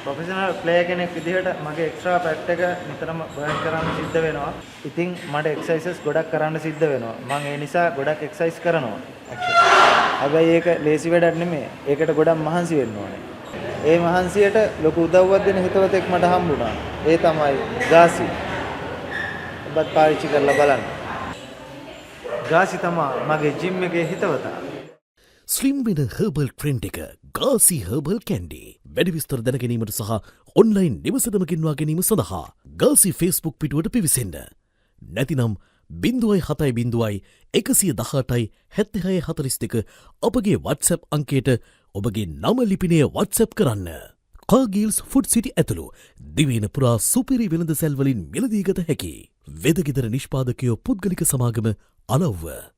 Professional player කෙනෙක් විදිහට මගේ එක්ස්ට්‍රා පැක්ට් එක නිතරම බර්න් කරන්න සිද්ධ වෙනවා. ඉතින් මට එක්සර්සයිසස් ගොඩක් කරන්න සිද්ධ වෙනවා. මම ඒ නිසා ගොඩක් එක්සර්සයිස් කරනවා. හැබැයි ඒක ලේසි වැඩක් නෙමෙයි. ඒකට ගොඩක් මහන්සි වෙන්න ඕනේ. ඒ මහන්සියට ලොකු උදව්වක් දෙන හිතවතෙක් මට හම්බුණා. ඒ තමයි ගාසි. ඔබත් පාවිච්චි කරලා බලන්න. ගාසි තමයි මගේ ජිම් එකේ හිතවතා. ස්ලිම් වෙන හර්බල් ට්‍රෙන්ඩ් එක ගාසි හර්බල් කැන්ඩි. වැඩි විස්තර දැන ගැනීමට සහ ඔන්ලයින් නිවසටම ගෙන්වා ගැනීම සඳහා ගාසි ෆේස්බුක් පිටුවට පිවිසෙන්න. නැතිනම් 0.70 අපගේ WhatsApp අංකයට ඔබගේ නම ලිපිනය WhatsApp කරන්න. කාගීල්ස් ෆුඩ් සිටි ඇතුළු දිවයින පුරා සුපිරි වෙළඳ සැල්වලින් මිලදී ගත හැකි වෙදගෙදර නිෂ්පාදකයෝ පුද්ගලික සමාගම අලව්ව.